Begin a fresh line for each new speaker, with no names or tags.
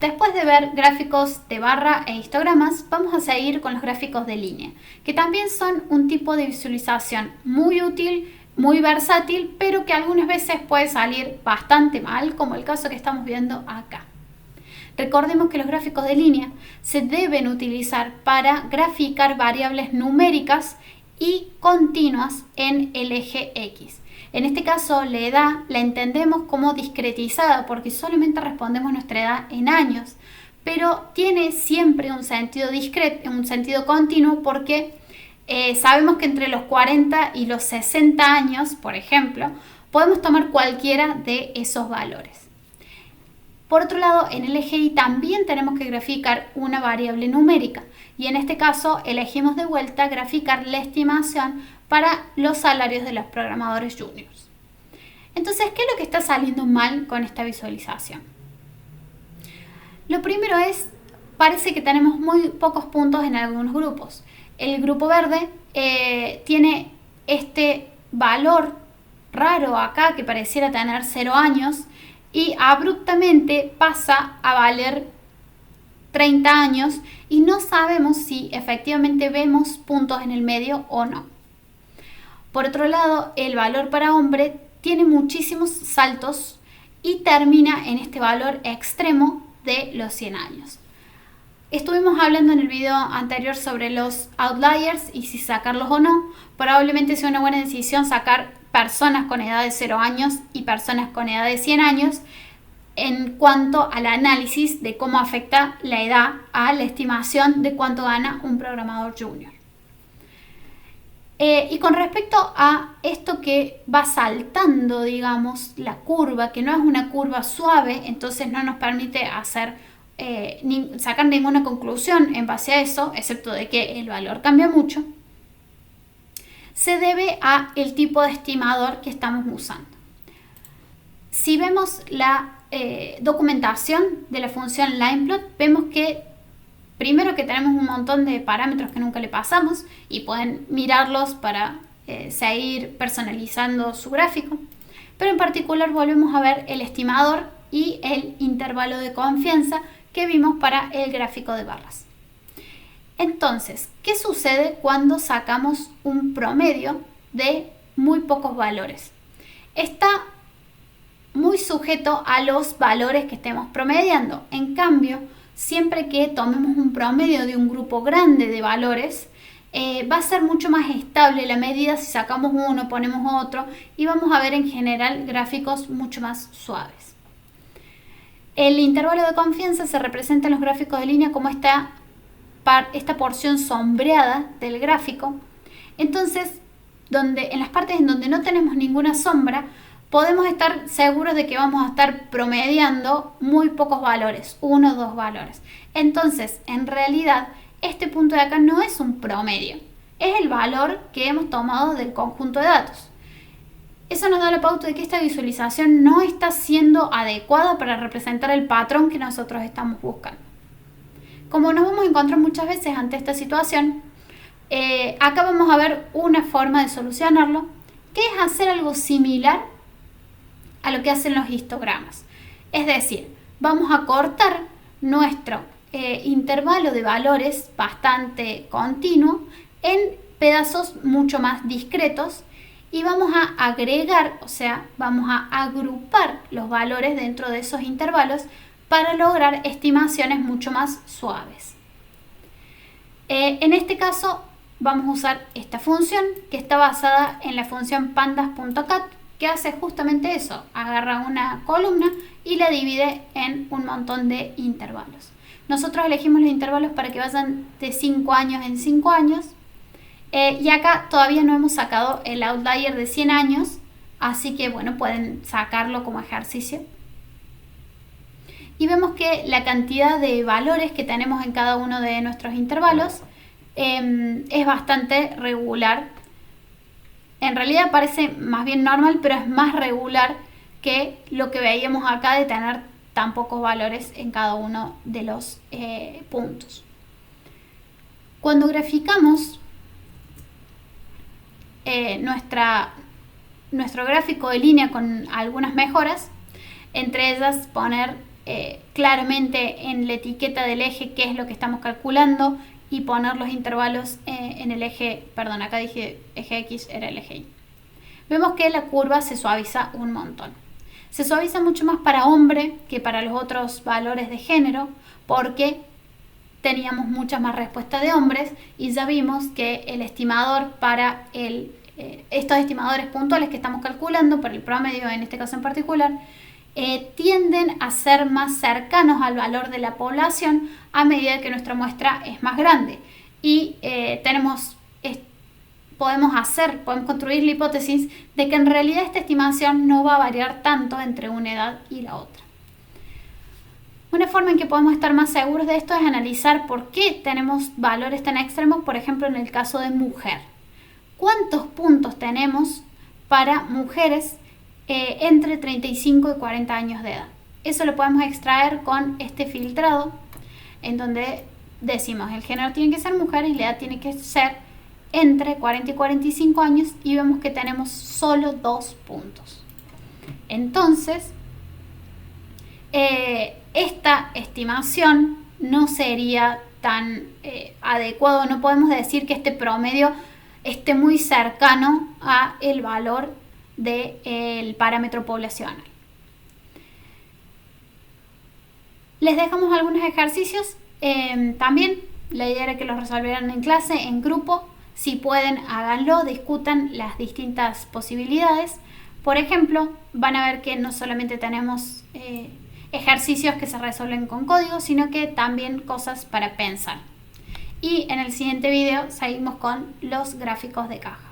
Después de ver gráficos de barra e histogramas, vamos a seguir con los gráficos de línea, que también son un tipo de visualización muy útil, muy versátil, pero que algunas veces puede salir bastante mal, como el caso que estamos viendo acá. Recordemos que los gráficos de línea se deben utilizar para graficar variables numéricas y continuas en el eje X. En este caso, la edad la entendemos como discretizada porque solamente respondemos nuestra edad en años, pero tiene siempre un sentido discreto, un sentido continuo porque sabemos que entre los 40 y los 60 años, por ejemplo, podemos tomar cualquiera de esos valores. Por otro lado, en el eje Y también tenemos que graficar una variable numérica y en este caso elegimos de vuelta graficar la estimación para los salarios de los programadores juniors. Entonces, ¿qué es lo que está saliendo mal con esta visualización? Lo primero es, parece que tenemos muy pocos puntos en algunos grupos. El grupo verde tiene este valor raro acá que pareciera tener 0 años y abruptamente pasa a valer 30 años y no sabemos si efectivamente vemos puntos en el medio o no. Por otro lado, el valor para hombre tiene muchísimos saltos y termina en este valor extremo de los 100 años. Estuvimos hablando en el video anterior sobre los outliers y si sacarlos o no. Probablemente sea una buena decisión sacar personas con edad de 0 años y personas con edad de 100 años en cuanto al análisis de cómo afecta la edad a la estimación de cuánto gana un programador junior. Y con respecto a esto que va saltando, digamos, la curva, que no es una curva suave, entonces no nos permite sacar ninguna conclusión en base a eso, excepto de que el valor cambia mucho, se debe a el tipo de estimador que estamos usando. Si vemos la documentación de la función lineplot, vemos que primero que tenemos un montón de parámetros que nunca le pasamos y pueden mirarlos para seguir personalizando su gráfico, pero en particular volvemos a ver el estimador y el intervalo de confianza que vimos para el gráfico de barras. Entonces, ¿qué sucede cuando sacamos un promedio de muy pocos valores? Está muy sujeto a los valores que estemos promediando. En cambio, siempre que tomemos un promedio de un grupo grande de valores, va a ser mucho más estable la medida si sacamos uno, ponemos otro y vamos a ver en general gráficos mucho más suaves. El intervalo de confianza se representa en los gráficos de línea como esta porción sombreada del gráfico. Entonces, en las partes en donde no tenemos ninguna sombra, podemos estar seguros de que vamos a estar promediando muy pocos valores, 1 o 2 valores. Entonces, en realidad, este punto de acá no es un promedio, es el valor que hemos tomado del conjunto de datos. Eso nos da la pauta de que esta visualización no está siendo adecuada para representar el patrón que nosotros estamos buscando. Como nos vamos a encontrar muchas veces ante esta situación, acá vamos a ver una forma de solucionarlo, que es hacer algo similar a lo que hacen los histogramas. Es decir, vamos a cortar nuestro intervalo de valores bastante continuo en pedazos mucho más discretos y vamos a agregar, o sea, vamos a agrupar los valores dentro de esos intervalos para lograr estimaciones mucho más suaves. En este caso vamos a usar esta función que está basada en la función pandas.cat, que hace justamente eso, agarra una columna y la divide en un montón de intervalos. Nosotros elegimos los intervalos para que vayan de 5 años en 5 años y acá todavía no hemos sacado el outlier de 100 años, así que bueno, pueden sacarlo como ejercicio. Y vemos que la cantidad de valores que tenemos en cada uno de nuestros intervalos es bastante regular. En realidad parece más bien normal, pero es más regular que lo que veíamos acá de tener tan pocos valores en cada uno de los puntos. Cuando graficamos nuestro gráfico de línea con algunas mejoras, entre ellas poner claramente en la etiqueta del eje qué es lo que estamos calculando y poner los intervalos en el eje, perdón, acá dije eje X, era el eje Y. Vemos que la curva se suaviza un montón. Se suaviza mucho más para hombre que para los otros valores de género, porque teníamos muchas más respuestas de hombres y ya vimos que el estimador para estos estimadores puntuales que estamos calculando, para el promedio en este caso en particular, tienden a ser más cercanos al valor de la población a medida que nuestra muestra es más grande. Y podemos construir la hipótesis de que en realidad esta estimación no va a variar tanto entre una edad y la otra. Una forma en que podemos estar más seguros de esto es analizar por qué tenemos valores tan extremos, por ejemplo en el caso de mujer. ¿Cuántos puntos tenemos para mujeres entre 35 y 40 años de edad? Eso lo podemos extraer con este filtrado, en donde decimos el género tiene que ser mujer y la edad tiene que ser entre 40 y 45 años, y vemos que tenemos solo 2 puntos. Entonces, esta estimación no sería tan adecuado, no podemos decir que este promedio esté muy cercano a el valor del parámetro poblacional. Les dejamos algunos ejercicios, también la idea era que los resolvieran en clase, en grupo. Si pueden, háganlo, discutan las distintas posibilidades. Por ejemplo, van a ver que no solamente tenemos ejercicios que se resuelven con código, sino que también cosas para pensar. Y en el siguiente video seguimos con los gráficos de caja.